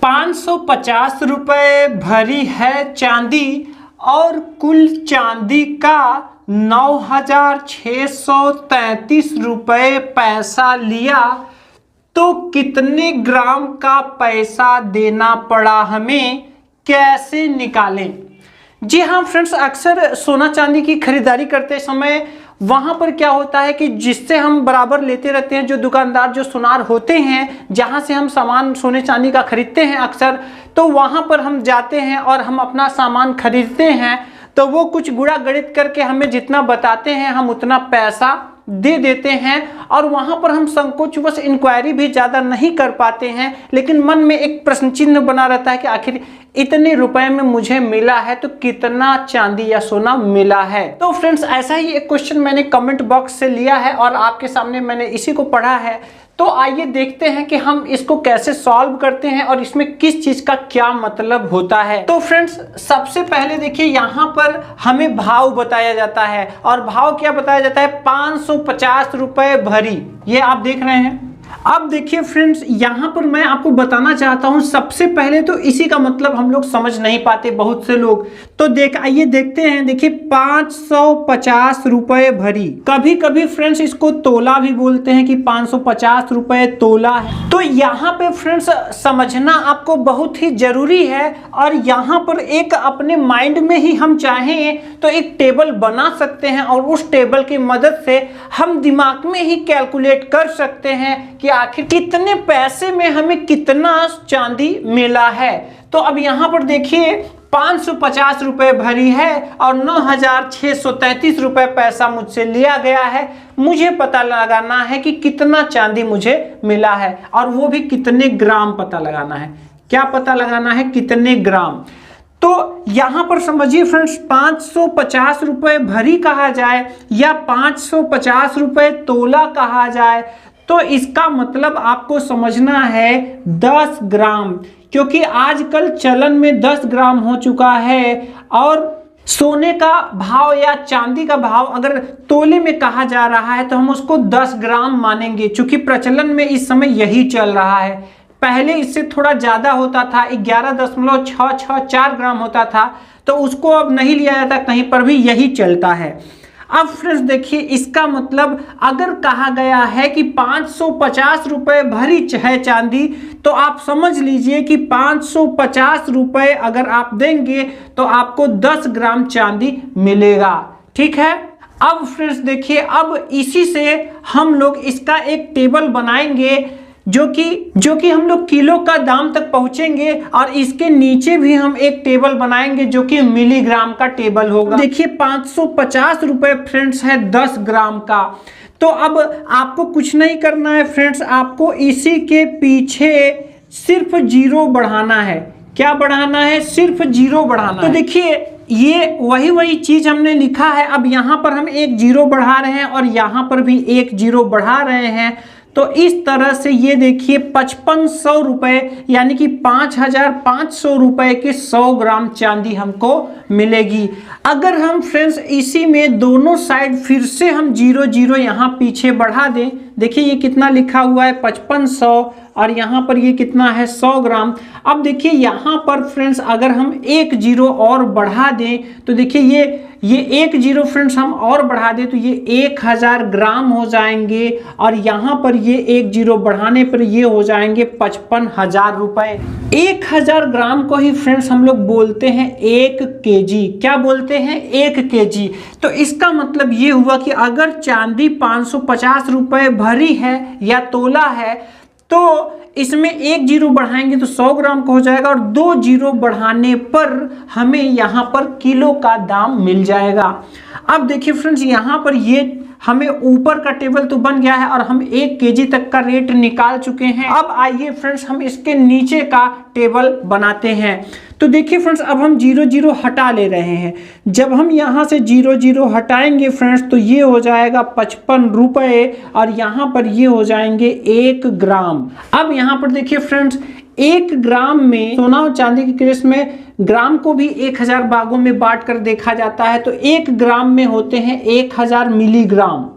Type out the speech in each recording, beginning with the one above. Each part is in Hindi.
550 रुपये भरी है चांदी और कुल चांदी का 9,633 रुपये पैसा लिया तो कितने ग्राम का पैसा देना पड़ा, हमें कैसे निकालें। जी हाँ फ्रेंड्स, अक्सर सोना चांदी की खरीदारी करते समय वहां पर क्या होता है कि जिससे हम बराबर लेते रहते हैं, जो दुकानदार जो सुनार होते हैं, जहां से हम सामान सोने चांदी का खरीदते हैं अक्सर, तो वहां पर हम जाते हैं और हम अपना सामान खरीदते हैं तो वो कुछ गुणा गणित करके हमें जितना बताते हैं हम उतना पैसा दे देते हैं और वहां पर हम संकोचवश इंक्वायरी भी ज़्यादा नहीं कर पाते हैं, लेकिन मन में एक प्रश्न चिन्ह बना रहता है कि आखिर इतने रुपए में मुझे मिला है तो कितना चांदी या सोना मिला है। तो फ्रेंड्स, ऐसा ही एक क्वेश्चन मैंने कमेंट बॉक्स से लिया है और आपके सामने मैंने इसी को पढ़ा है। तो आइए देखते हैं कि हम इसको कैसे सॉल्व करते हैं और इसमें किस चीज का क्या मतलब होता है। तो फ्रेंड्स, सबसे पहले देखिए यहाँ पर हमें भाव बताया जाता है और भाव क्या बताया जाता है, 550 रुपये भरी, ये आप देख रहे हैं। अब देखिए फ्रेंड्स, यहाँ पर मैं आपको बताना चाहता हूँ, सबसे पहले तो इसी का मतलब हम लोग समझ नहीं पाते बहुत से लोग। तो आइए देखते हैं। देखिए 550 रुपये भरी, कभी कभी फ्रेंड्स इसको तोला भी बोलते हैं कि 550 रुपये तोला है। तो यहाँ पे फ्रेंड्स समझना आपको बहुत ही जरूरी है और यहाँ पर एक अपने माइंड में ही हम चाहें तो एक टेबल बना सकते हैं और उस टेबल की मदद से हम दिमाग में ही कैलकुलेट कर सकते हैं कि आखिर कितने पैसे में हमें कितना चांदी मिला है। तो अब यहाँ पर देखिए 550 रुपये भरी है और 9,633 रुपये पैसा मुझसे लिया गया है। मुझे पता लगाना है कि कितना चांदी मुझे मिला है और वो भी कितने ग्राम पता लगाना है। क्या पता लगाना है, कितने ग्राम। तो यहाँ पर समझिए फ्रेंड्स, 550 रुपये भरी कहा जाए या 550 रुपये तोला कहा जाए तो इसका मतलब आपको समझना है 10 ग्राम, क्योंकि आजकल चलन में 10 ग्राम हो चुका है और सोने का भाव या चांदी का भाव अगर तोले में कहा जा रहा है तो हम उसको 10 ग्राम मानेंगे, क्योंकि प्रचलन में इस समय यही चल रहा है। पहले इससे थोड़ा ज़्यादा होता था, 11.664 ग्राम होता था, तो उसको अब नहीं लिया जाता, कहीं पर भी यही चलता है। अब फ्रेंड्स देखिए, इसका मतलब अगर कहा गया है कि 550 रुपये भरी है चांदी, तो आप समझ लीजिए कि 550 रुपये अगर आप देंगे तो आपको 10 ग्राम चांदी मिलेगा। ठीक है। अब फ्रेंड्स देखिए, अब इसी से हम लोग इसका एक टेबल बनाएंगे जो कि हम लोग किलो का दाम तक पहुंचेंगे और इसके नीचे भी हम एक टेबल बनाएंगे जो कि मिलीग्राम का टेबल होगा। देखिए 550 रुपये फ्रेंड्स है 10 ग्राम का। तो अब आपको कुछ नहीं करना है फ्रेंड्स, आपको इसी के पीछे सिर्फ जीरो बढ़ाना है। क्या बढ़ाना है? सिर्फ जीरो बढ़ाना। तो देखिए ये वही चीज हमने लिखा है। अब यहाँ पर हम एक जीरो बढ़ा रहे हैं और यहाँ पर भी एक जीरो बढ़ा रहे हैं। तो इस तरह से ये देखिए 5500 रुपये यानी कि 5500 रुपये के 100 ग्राम चांदी हमको मिलेगी। अगर हम फ्रेंड्स इसी में दोनों साइड फिर से हम जीरो जीरो यहाँ पीछे बढ़ा दें, देखिए ये कितना लिखा हुआ है 5500 और यहाँ पर ये कितना है 100 ग्राम। अब देखिए यहाँ पर फ्रेंड्स अगर हम एक जीरो और बढ़ा दें तो देखिए ये एक जीरो फ्रेंड्स हम और बढ़ा दें तो ये 1000 ग्राम हो जाएंगे और यहाँ पर ये एक जीरो बढ़ाने पर ये हो जाएंगे 55,000 रुपये। 1000 ग्राम को ही फ्रेंड्स हम लोग बोलते हैं 1 केजी। क्या बोलते हैं? 1 केजी। तो इसका मतलब ये हुआ कि अगर चांदी 550 रुपये भरी है या तोला है तो इसमें एक जीरो बढ़ाएंगे तो 100 ग्राम का हो जाएगा और 2 जीरो बढ़ाने पर हमें यहाँ पर किलो का दाम मिल जाएगा। अब देखिए फ्रेंड्स यहाँ पर ये हमें ऊपर का टेबल तो बन गया है और हम 1 केजी तक का रेट निकाल चुके हैं। अब आइए फ्रेंड्स हम इसके नीचे का टेबल बनाते हैं। तो देखिए फ्रेंड्स अब हम जीरो जीरो हटा ले रहे हैं। जब हम यहाँ से जीरो जीरो हटाएंगे फ्रेंड्स तो ये हो जाएगा 55 रुपये और यहाँ पर ये हो जाएंगे 1 ग्राम। अब यहाँ पर देखिए फ्रेंड्स 1 ग्राम में सोना और चांदी के केस में ग्राम को भी 1000 भागों में बांट कर देखा जाता है। तो 1 ग्राम में होते हैं 1000 मिलीग्राम।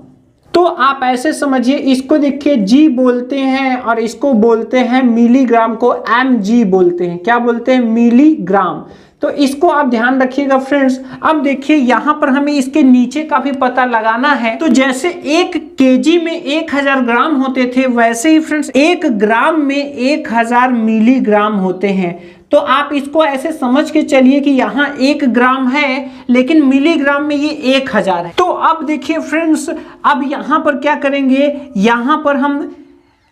तो आप ऐसे समझिए, इसको देखिए जी बोलते हैं और इसको बोलते हैं मिलीग्राम को mg बोलते हैं। क्या बोलते हैं? मिलीग्राम। तो इसको आप ध्यान रखिएगा फ्रेंड्स। अब देखिए यहाँ पर हमें इसके नीचे का भी पता लगाना है। तो जैसे 1 केजी में 1000 ग्राम होते थे, वैसे ही फ्रेंड्स 1 ग्राम में 1000 मिलीग्राम होते हैं। तो आप इसको ऐसे समझ के चलिए कि यहाँ 1 ग्राम है लेकिन मिलीग्राम में ये 1000 है। तो अब देखिए फ्रेंड्स, अब यहाँ पर क्या करेंगे, यहाँ पर हम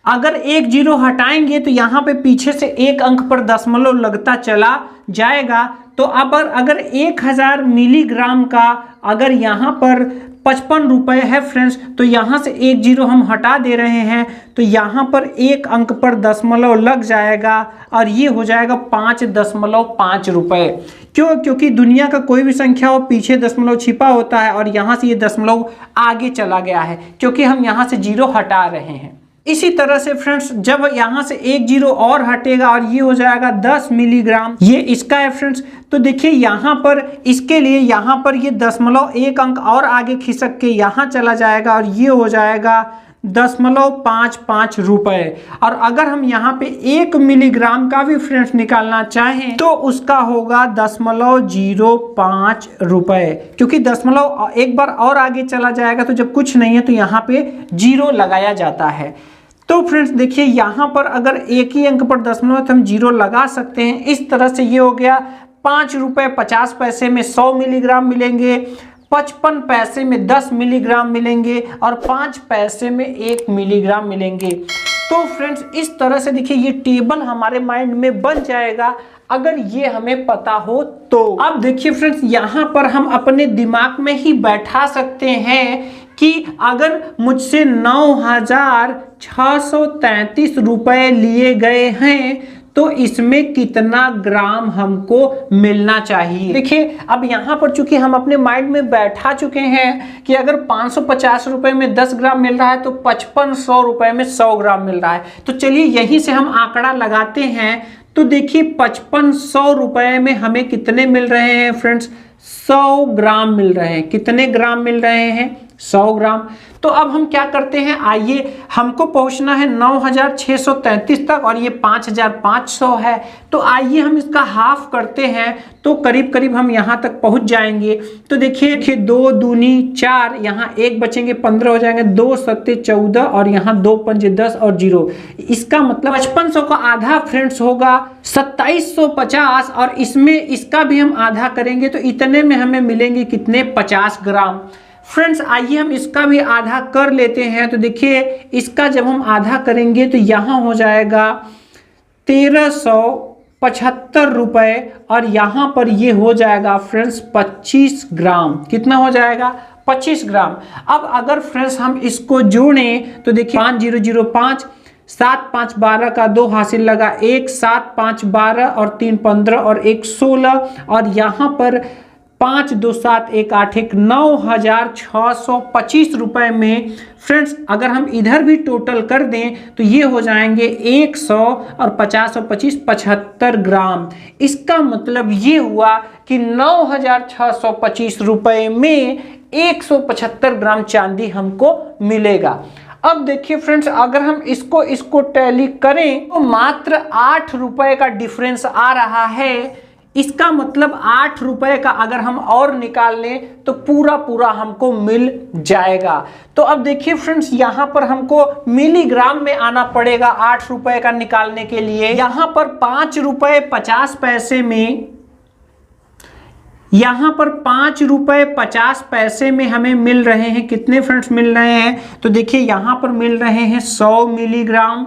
अगर 1 जीरो हटाएंगे तो यहाँ पे पीछे से 1 अंक पर दशमलव लगता चला जाएगा। तो अब अगर 1000 मिलीग्राम का अगर यहाँ पर 55 रुपए है फ्रेंड्स, तो यहाँ से 1 जीरो हम हटा दे रहे हैं, तो यहाँ पर 1 अंक पर दशमलव लग जाएगा और ये हो जाएगा 5.5 रुपए। क्यों? क्योंकि दुनिया का कोई भी संख्या हो पीछे दशमलव छिपा होता है और यहाँ से ये दशमलव आगे चला गया है क्योंकि हम यहाँ से जीरो हटा रहे हैं। इसी तरह से फ्रेंड्स जब यहाँ से 1 जीरो और हटेगा और ये हो जाएगा 10 मिलीग्राम, ये इसका है फ्रेंड्स। तो देखिए यहाँ पर इसके लिए यहाँ पर ये दशमलव 1 अंक और आगे खिसक के यहाँ चला जाएगा और ये हो जाएगा 0.55 रुपए। और अगर हम यहाँ पे 1 मिलीग्राम का भी फ्रेंड्स निकालना चाहें तो उसका होगा 0.05 रुपए, क्योंकि दशमलव एक बार और आगे चला जाएगा तो जब कुछ नहीं है तो यहाँ पे जीरो लगाया जाता है। तो फ्रेंड्स देखिए यहाँ पर अगर एक ही अंक पर दशमलव तो हम जीरो लगा सकते हैं। इस तरह से ये हो गया 5 रुपए 50 पैसे में 100 मिलीग्राम मिलेंगे, 55 पैसे में 10 मिलीग्राम मिलेंगे और 5 पैसे में 1 मिलीग्राम मिलेंगे। तो फ्रेंड्स इस तरह से देखिए ये टेबल हमारे माइंड में बन जाएगा अगर ये हमें पता हो तो। अब देखिए फ्रेंड्स यहाँ पर हम अपने दिमाग में ही बैठा सकते हैं कि अगर मुझसे 9,633 रुपए लिए गए हैं तो इसमें कितना ग्राम हमको मिलना चाहिए। देखिए अब यहाँ पर चूंकि हम अपने माइंड में बैठा चुके हैं कि अगर 550 रुपए में 10 ग्राम मिल रहा है तो 5500 रुपए में 100 ग्राम मिल रहा है। तो चलिए यहीं से हम आंकड़ा लगाते हैं। तो देखिए 5500 रुपए में हमें कितने मिल रहे हैं फ्रेंड्स? 100 ग्राम मिल रहे हैं। कितने ग्राम मिल रहे हैं? 100 ग्राम। तो अब हम क्या करते हैं, आइए हमको पहुंचना है 9,633 तक और ये 5,500 है। तो आइए हम इसका हाफ करते हैं तो करीब करीब हम यहाँ तक पहुंच जाएंगे। तो देखिए 2 दूनी 4, यहाँ 1 बचेंगे 15 हो जाएंगे, 2 सत्ते 14 और यहाँ 2 पंजे 10 और 0। इसका मतलब 5500 का आधा फ्रेंड्स होगा 2750 और इसमें इसका भी हम आधा करेंगे तो इतने में हमें मिलेंगे कितने? 50 ग्राम। फ्रेंड्स आइए हम इसका भी आधा कर लेते हैं। तो देखिए इसका जब हम आधा करेंगे तो यहाँ हो जाएगा 1375 रुपए और यहाँ पर ये हो जाएगा फ्रेंड्स 25 ग्राम। कितना हो जाएगा? 25 ग्राम। अब अगर फ्रेंड्स हम इसको जोड़ें तो देखिए 5005, 7 5 12 का 2 हासिल लगा 1, 7 5 12 और 3 15 और 1 16 और यहाँ पर 5 2 7 1 8 1 9,625 रुपए में फ्रेंड्स अगर हम इधर भी टोटल कर दें तो ये हो जाएंगे 100 और 50 और 25 75 ग्राम। इसका मतलब ये हुआ कि 9,625 रुपए में 175 ग्राम चांदी हमको मिलेगा। अब देखिए फ्रेंड्स अगर हम इसको टैली करें तो मात्र 8 रुपए का डिफरेंस आ रहा है। इसका मतलब 8 रुपए का अगर हम और निकाल लें तो पूरा हमको मिल जाएगा। तो अब देखिए फ्रेंड्स यहाँ पर हमको मिलीग्राम में आना पड़ेगा 8 रुपए का निकालने के लिए। यहाँ पर 5 रुपए 50 पैसे में, यहाँ पर 5 रुपए 50 पैसे में हमें मिल रहे हैं कितने फ्रेंड्स मिल रहे हैं? तो देखिए यहाँ पर मिल रहे हैं 100 मिलीग्राम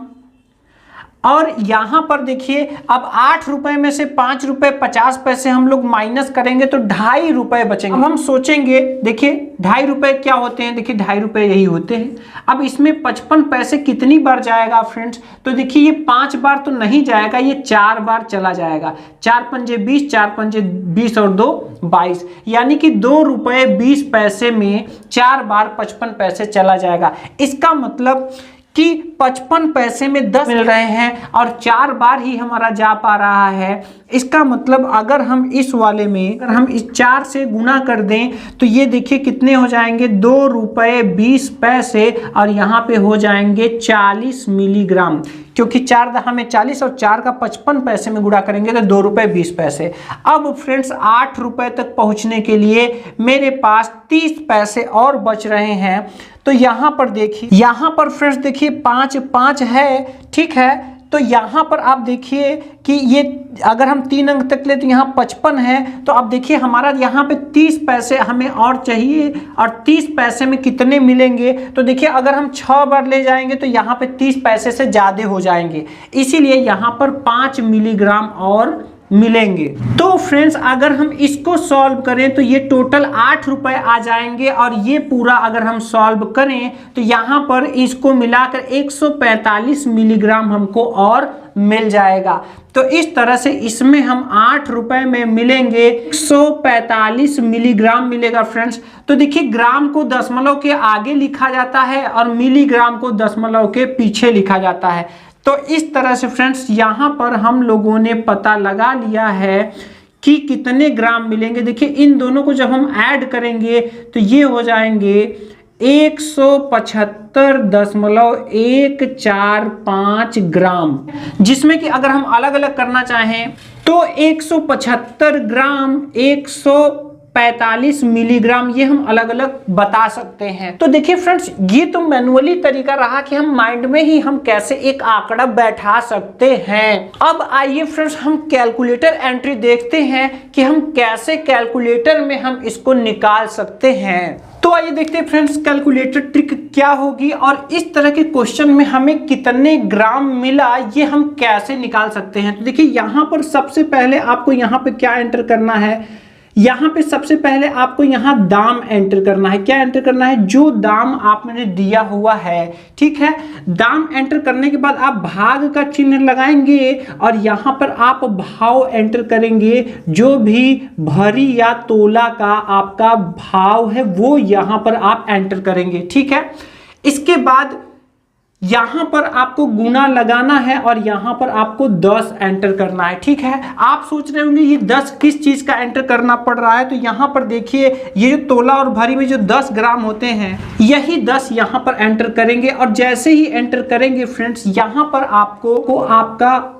और यहाँ पर देखिए अब 8 रुपए में से 5 रुपए 50 पैसे हम लोग माइनस करेंगे तो 2.5 रुपए बचेंगे। अब हम सोचेंगे, देखिए 2.5 रुपए क्या होते हैं? देखिए 2.5 रुपए यही होते हैं। अब इसमें 55 पैसे कितनी बार जाएगा फ्रेंड्स? तो देखिए ये 5 बार तो नहीं जाएगा, ये 4 बार चला जाएगा। 4 पंजे 20, 4 पंजे 20 और 2 22, यानी कि 2 रुपए 20 पैसे में 4 बार 55 पैसे चला जाएगा। इसका मतलब कि 55 पैसे में 10 मिल रहे हैं और 4 बार ही हमारा जा पा रहा है। इसका मतलब अगर हम इस वाले में अगर हम इस 4 से गुना कर दें तो ये देखिए कितने हो जाएंगे, 2 रुपये 20 पैसे और यहाँ पे हो जाएंगे 40 मिलीग्राम, क्योंकि 4 दहा में 40 और 4 का 55 पैसे में गुणा करेंगे तो 2 रुपये 20 पैसे। अब फ्रेंड्स 8 रुपये तक पहुँचने के लिए मेरे पास 30 पैसे और बच रहे हैं। तो यहाँ पर देखिए, यहाँ पर फ्रेंड्स देखिए 5 5 है, ठीक है। तो यहाँ पर आप देखिए कि ये अगर हम 3 अंक तक ले तो यहाँ 55 है, तो आप देखिए हमारा यहाँ पे 30 पैसे हमें और चाहिए और 30 पैसे में कितने मिलेंगे, तो देखिए अगर हम 6 बार ले जाएंगे तो यहाँ पे 30 पैसे से ज़्यादा हो जाएंगे, इसीलिए यहाँ पर 5 मिलीग्राम और मिलेंगे। तो फ्रेंड्स अगर हम इसको सॉल्व करें तो ये टोटल 8 रुपए आ जाएंगे और ये पूरा अगर हम सॉल्व करें तो यहाँ पर इसको मिलाकर 145 मिलीग्राम हमको और मिल जाएगा। तो इस तरह से इसमें हम 8 रुपए में मिलेंगे 145 मिलीग्राम मिलेगा फ्रेंड्स। तो देखिए ग्राम को दशमलव के आगे लिखा जाता है और मिलीग्राम को दशमलव के पीछे लिखा जाता है। तो इस तरह से फ्रेंड्स यहाँ पर हम लोगों ने पता लगा लिया है कि कितने ग्राम मिलेंगे। देखिए इन दोनों को जब हम ऐड करेंगे तो ये हो जाएंगे 175.145 ग्राम, जिसमें कि अगर हम अलग अलग करना चाहें तो 175 ग्राम 145 मिलीग्राम ये हम अलग अलग बता सकते हैं। तो देखिए फ्रेंड्स ये तो मैनुअली तरीका रहा कि हम माइंड में ही हम कैसे एक आंकड़ा बैठा सकते हैं। अब आइए फ्रेंड्स हम कैलकुलेटर एंट्री देखते हैं कि हम कैसे कैलकुलेटर में हम इसको निकाल सकते हैं। तो आइए देखते हैं फ्रेंड्स कैलकुलेटर ट्रिक क्या होगी और इस तरह के क्वेश्चन में हमें कितने ग्राम मिला ये हम कैसे निकाल सकते हैं। तो देखिए यहाँ पर सबसे पहले आपको यहाँ पे क्या एंटर करना है, यहाँ पे सबसे पहले आपको यहाँ दाम एंटर करना है। क्या एंटर करना है? जो दाम आपने दिया हुआ है, ठीक है। दाम एंटर करने के बाद आप भाग का चिन्ह लगाएंगे और यहाँ पर आप भाव एंटर करेंगे। जो भी भरी या तोला का आपका भाव है वो यहाँ पर आप एंटर करेंगे, ठीक है। इसके बाद यहाँ पर आपको गुना लगाना है और यहाँ पर आपको 10 एंटर करना है, ठीक है। आप सोच रहे होंगे ये 10 किस चीज का एंटर करना पड़ रहा है, तो यहाँ पर देखिए ये जो तोला और भरी में जो 10 ग्राम होते हैं यही 10 यहाँ पर एंटर करेंगे और जैसे ही एंटर करेंगे फ्रेंड्स यहाँ पर आपको आपका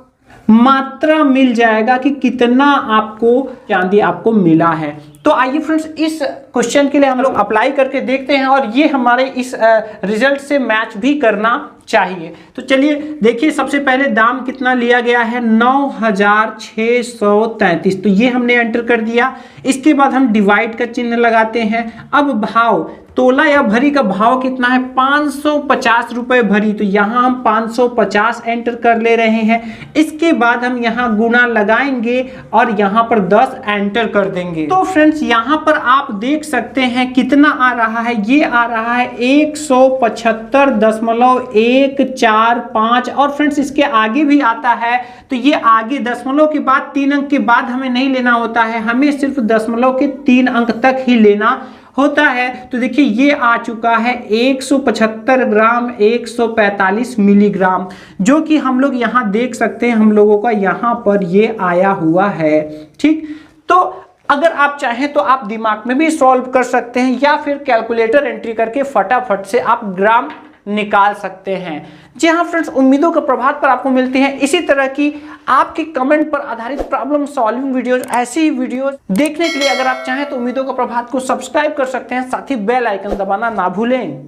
मात्रा मिल जाएगा कि कितना आपको चांदी आपको मिला है। तो आइए फ्रेंड्स इस क्वेश्चन के लिए हम लोग अप्लाई करके देखते हैं और ये हमारे इस रिजल्ट से मैच भी करना चाहिए। तो चलिए देखिए सबसे पहले दाम कितना लिया गया है 9633, तो ये हमने एंटर कर दिया। इसके बाद हम डिवाइड का चिन्ह लगाते हैं। अब भाव तोला या भरी का भाव कितना है 550 रुपए भरी, तो यहाँ हम 550 एंटर कर ले रहे हैं। इसके बाद हम यहाँ गुना लगाएंगे और यहाँ पर 10 एंटर कर देंगे। तो फ्रेंड्स यहाँ पर आप देख सकते हैं कितना आ रहा है, ये आ रहा है 175.145 और फ्रेंड्स इसके आगे भी आता है। तो ये आगे दशमलव के बाद 3 अंक के बाद हमें नहीं लेना होता है, हमें सिर्फ दशमलव के 3 अंक तक ही लेना होता है। तो देखिए ये आ चुका है 175 ग्राम 145 मिलीग्राम, जो कि हम लोग यहाँ देख सकते हैं हम लोगों का यहाँ पर ये आया हुआ है, ठीक। तो अगर आप चाहें तो आप दिमाग में भी सॉल्व कर सकते हैं या फिर कैलकुलेटर एंट्री करके फटाफट से आप ग्राम निकाल सकते हैं। जी हाँ फ्रेंड्स, उम्मीदों के प्रभात पर आपको मिलती हैं इसी तरह की आपके कमेंट पर आधारित प्रॉब्लम सॉल्विंग वीडियोज। ऐसी ही वीडियोज देखने के लिए अगर आप चाहें तो उम्मीदों के प्रभात को सब्सक्राइब कर सकते हैं, साथ ही बेल आइकन दबाना ना भूलें।